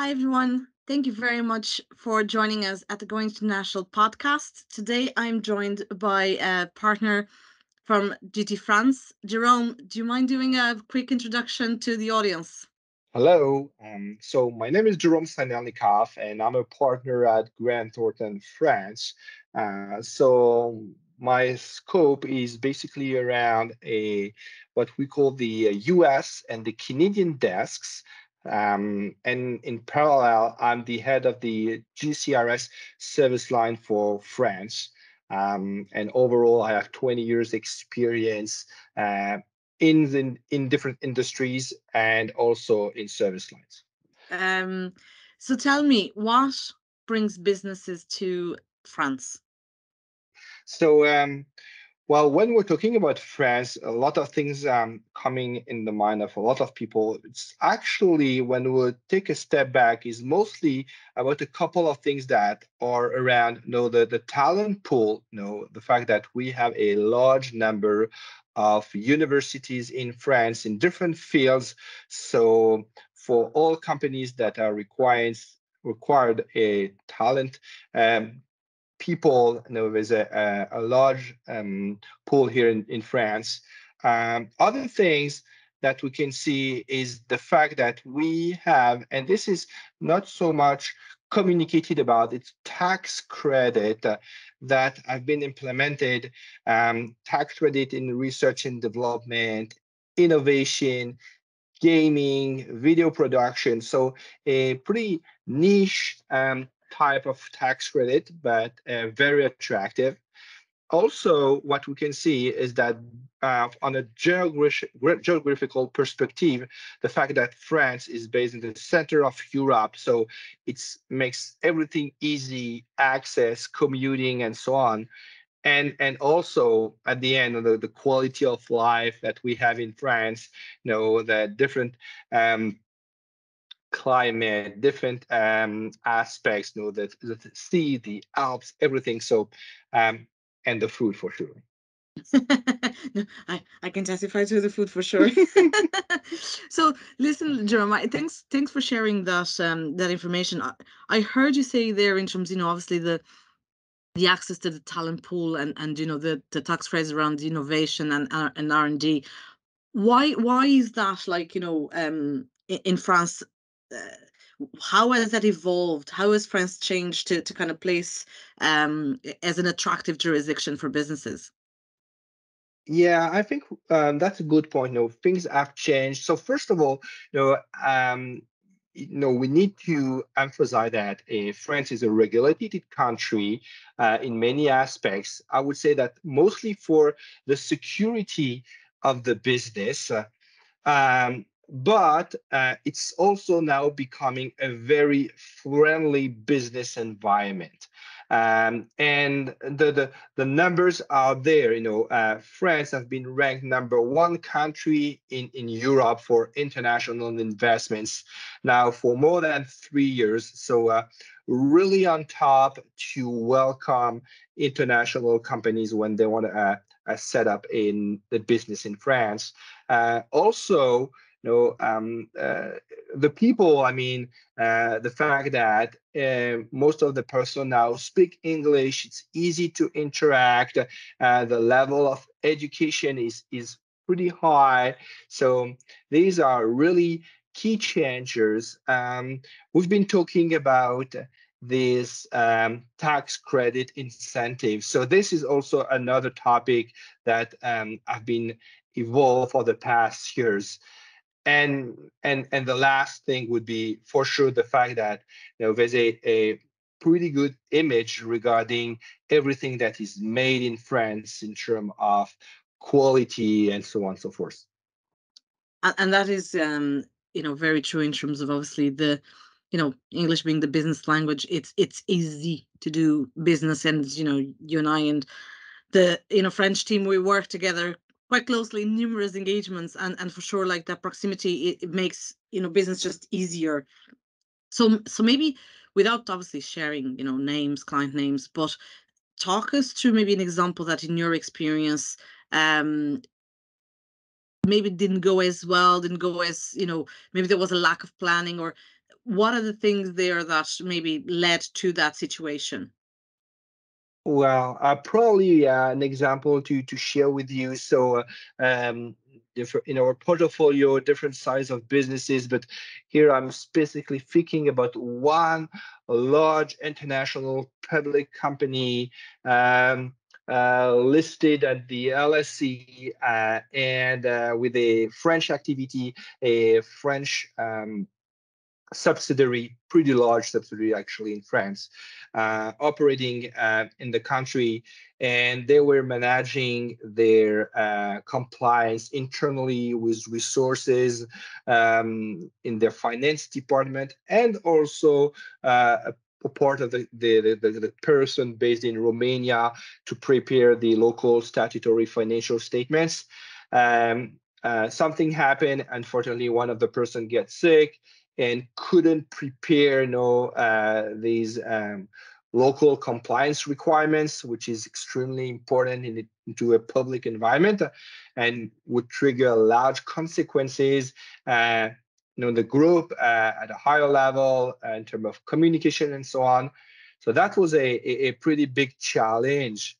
Hi, everyone. Thank you very much for joining us at the Going International podcast. Today, I'm joined by a partner from GT France. Jérôme, do you mind doing a quick introduction to the audience? Hello. So my name is Jérôme Sinelnikoff, and I'm a partner at Grant Thornton France. So my scope is basically around a what we call the U.S. and the Canadian desks. And in parallel, I'm the head of the GCRS service line for France. And overall, I have 20 years experience in different industries and also in service lines. Um, so tell me, what brings businesses to France? So, well, when we're talking about France, a lot of things coming in the mind of a lot of people. It's actually, when we take a step back, is mostly about a couple of things that are around, the talent pool, the fact that we have a large number of universities in France in different fields. So for all companies that are required a talent, um, people, there's a large pool here in France. Other things that we can see is the fact that we have, and this is not so much communicated about, it's tax credit that have been implemented, tax credit in research and development, innovation, gaming, video production. So a pretty niche type of tax credit, but very attractive. Also, what we can see is that on a geographical perspective, the fact that France is based in the center of Europe, so it makes everything easy, access, commuting, and so on. And also at the end, the quality of life that we have in France, the different climate, different aspects, the sea, the Alps, everything. So, and the food for sure. No, I can testify to the food for sure. So listen, Jeremiah, thanks for sharing that information. I heard you say there in terms, obviously the access to the talent pool and the tax phrase around innovation and R&D. Why is that, like, in France? How has that evolved? How has France changed to kind of place as an attractive jurisdiction for businesses? Yeah, I think that's a good point. Things have changed. So first of all, we need to emphasize that France is a regulated country in many aspects. I would say that mostly for the security of the business. But it's also now becoming a very friendly business environment. And the numbers are there. France has been ranked number one country in Europe for international investments now for more than 3 years. So really on top to welcome international companies when they want to set up in the business in France. Also, the people, I mean, the fact that most of the person now speak English, it's easy to interact. The level of education is pretty high. So these are really key changers. We've been talking about this tax credit incentive. So this is also another topic that have been evolved for the past years. And the last thing would be for sure the fact that there's a pretty good image regarding everything that is made in France in terms of quality and so on and so forth. And that is very true in terms of, obviously, the English being the business language. It's easy to do business, and you and I and the French team, we work together quite closely in numerous engagements, and for sure, like, that proximity, it makes business just easier. So maybe, without obviously sharing names, client names, but talk us through maybe an example that, in your experience, um maybe didn't go as well, didn't go as, maybe there was a lack of planning, or what are the things there that maybe led to that situation? Well, probably an example to share with you. So, different in our portfolio, different size of businesses, but here I'm specifically thinking about one large international public company listed at the LSE and with a French activity, a French subsidiary, pretty large subsidiary actually in France, operating in the country, and they were managing their compliance internally with resources in their finance department, and also a part of the person based in Romania to prepare the local statutory financial statements. Something happened. Unfortunately, one of the person gets sick and couldn't prepare these local compliance requirements, which is extremely important into a public environment and would trigger large consequences. The group at a higher level in terms of communication and so on. So that was a pretty big challenge.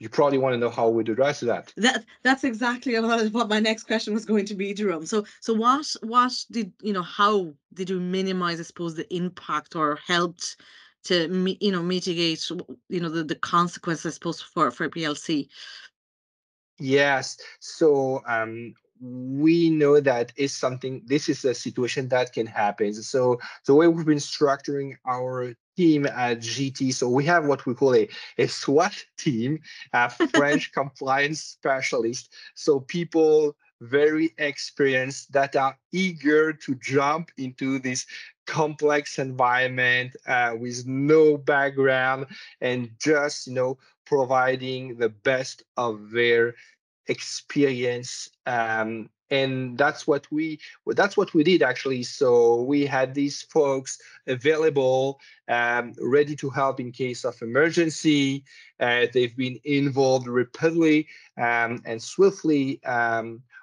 You probably want to know how we'd address that. That's exactly what my next question was going to be, Jerome. So what did how did you minimize, I suppose, the impact, or helped to mitigate the consequences, I suppose, for PLC? Yes. So we know that is something. This is a situation that can happen. So the way we've been structuring our team at GT, so we have what we call a SWAT team, a French compliance specialist. So people very experienced that are eager to jump into this complex environment with no background and just providing the best of their experience, and that's what we did actually. So we had these folks available, ready to help in case of emergency. They've been involved rapidly and swiftly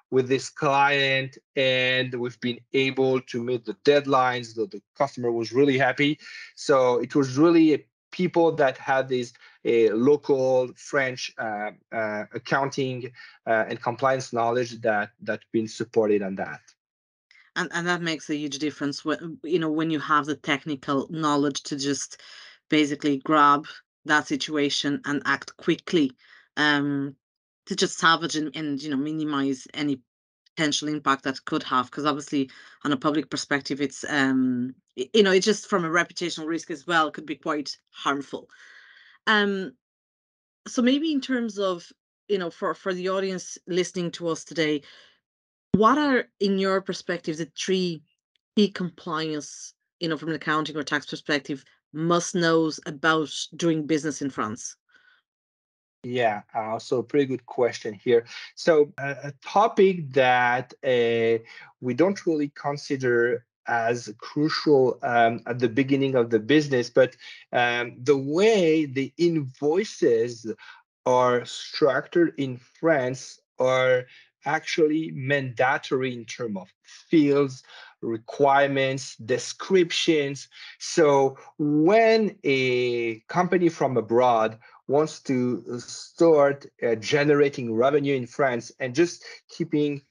with this client, and we've been able to meet the deadlines. The customer was really happy. So it was really people that had these local French accounting and compliance knowledge that been supported on that. And that makes a huge difference when you have the technical knowledge to just basically grab that situation and act quickly, um, to just salvage and minimize any potential impact that could have. Because obviously, on a public perspective, it's it's just from a reputational risk as well, could be quite harmful. Um, so maybe in terms of for the audience listening to us today, what are, in your perspective, the three key compliance, from an accounting or tax perspective, must knows about doing business in France? Yeah, so pretty good question here. So a topic that we don't really consider as crucial at the beginning of the business, but the way the invoices are structured in France are actually mandatory in terms of fields, requirements, descriptions. So when a company from abroad wants to start generating revenue in France and just keeping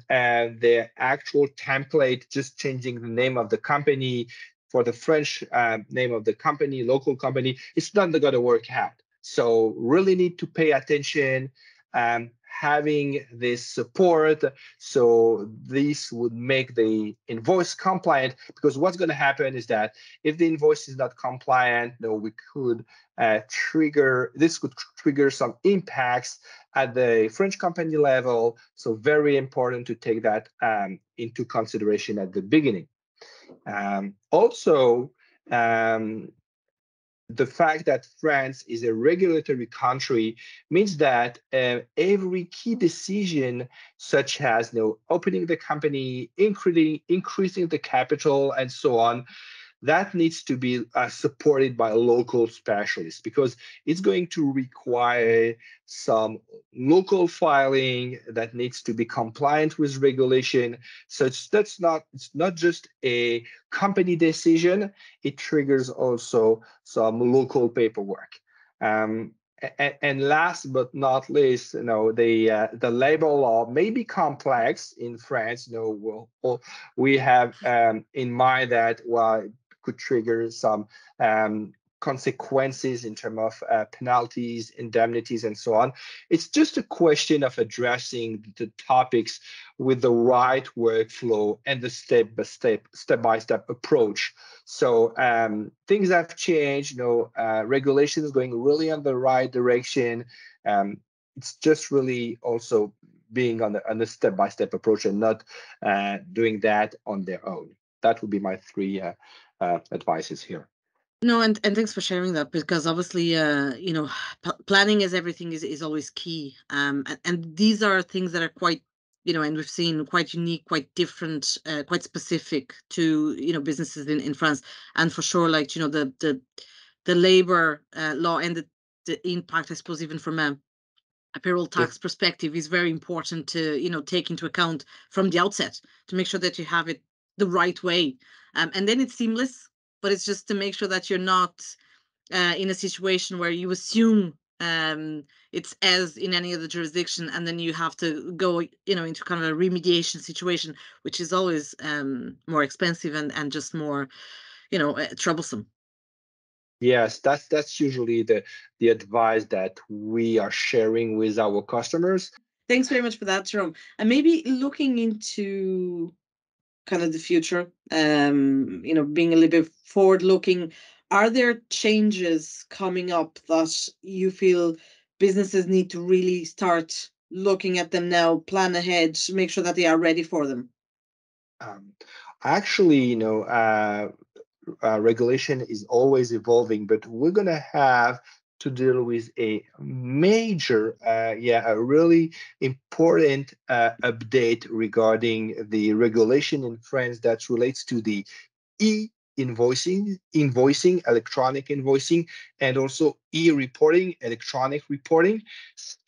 the actual template, just changing the name of the company for the French name of the company, local company, it's not going to work out. So really need to pay attention, having this support. So this would make the invoice compliant, because what's going to happen is that if the invoice is not compliant, we could trigger some impacts at the French company level. So very important to take that into consideration at the beginning. Also, the fact that France is a regulatory country means that every key decision, such as opening the company, increasing the capital, and so on, that needs to be supported by local specialists, because it's going to require some local filing that needs to be compliant with regulation. So it's not just a company decision, it triggers also some local paperwork. And last but not least, the labor law may be complex in France. We have in mind that, well, it could trigger some consequences in terms of penalties, indemnities, and so on. It's just a question of addressing the topics with the right workflow and the step-by-step approach. So things have changed. Regulation is going really in the right direction. It's just really also being on the step-by-step approach and not doing that on their own. That would be my three advices here. No, and thanks for sharing that, because obviously, planning is everything is always key. And these are things that are quite, and we've seen quite unique, quite different, quite specific to, businesses in France. And for sure, like, the labor law and the impact, I suppose, even from a payroll Yeah. tax perspective is very important to, take into account from the outset to make sure that you have it the right way. And then it's seamless, but it's just to make sure that you're not in a situation where you assume it's as in any other jurisdiction, and then you have to go, into kind of a remediation situation, which is always more expensive and just more, troublesome. Yes, that's usually the advice that we are sharing with our customers. Thanks very much for that, Jerome. And maybe looking into kind of the future, being a little bit forward looking, are there changes coming up that you feel businesses need to really start looking at them now, plan ahead, make sure that they are ready for them? Um, Actually, regulation is always evolving, but we're going to have to deal with a major, a really important update regarding the regulation in France that relates to the invoicing, electronic invoicing, and also e-reporting, electronic reporting.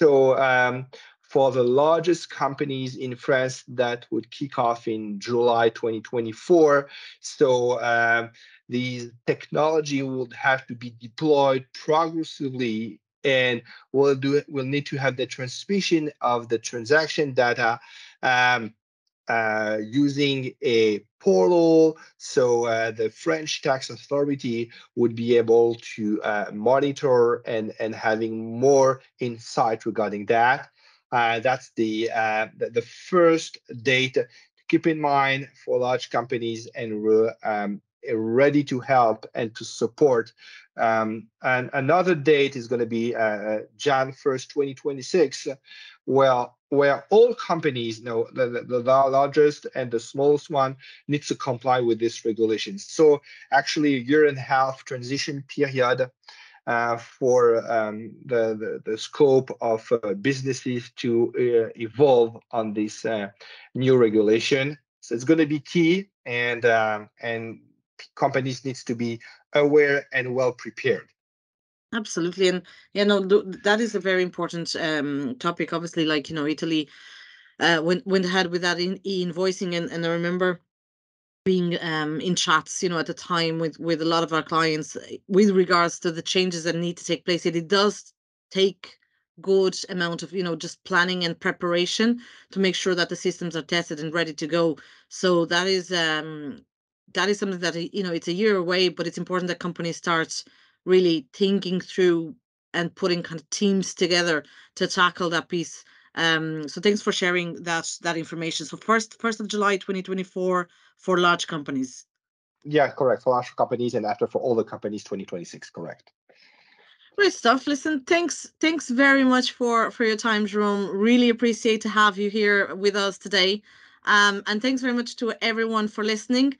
So for the largest companies in France, that would kick off in July 2024. So the technology would have to be deployed progressively, and we'll need to have the transmission of the transaction data using a portal. So the French tax authority would be able to monitor and having more insight regarding that. That's the first date to keep in mind for large companies, and we're ready to help and to support. And another date is going to be Jan 1st, 2026, where all companies, the largest and the smallest one, needs to comply with this regulation. So actually a year and a half transition period for the scope of businesses to evolve on this new regulation. So it's going to be key, and companies needs to be aware and well prepared. Absolutely. And that is a very important topic. Obviously, like, Italy went ahead with that in e-invoicing, and I remember being in chats, at the time with a lot of our clients with regards to the changes that need to take place. It does take good amount of, just planning and preparation to make sure that the systems are tested and ready to go. So that is something that, it's a year away, but it's important that companies start really thinking through and putting kind of teams together to tackle that piece. So thanks for sharing that information. So first of July 2024 for large companies. Yeah, correct. For large companies, and after for all the companies, 2026, correct. Great stuff. Listen, thanks very much for your time, Jerome. Really appreciate to have you here with us today. And thanks very much to everyone for listening.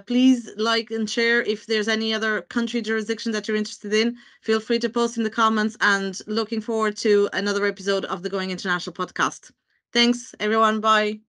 Please like and share if there's any other country jurisdiction that you're interested in. Feel free to post in the comments, and looking forward to another episode of the Going International podcast. Thanks, everyone. Bye.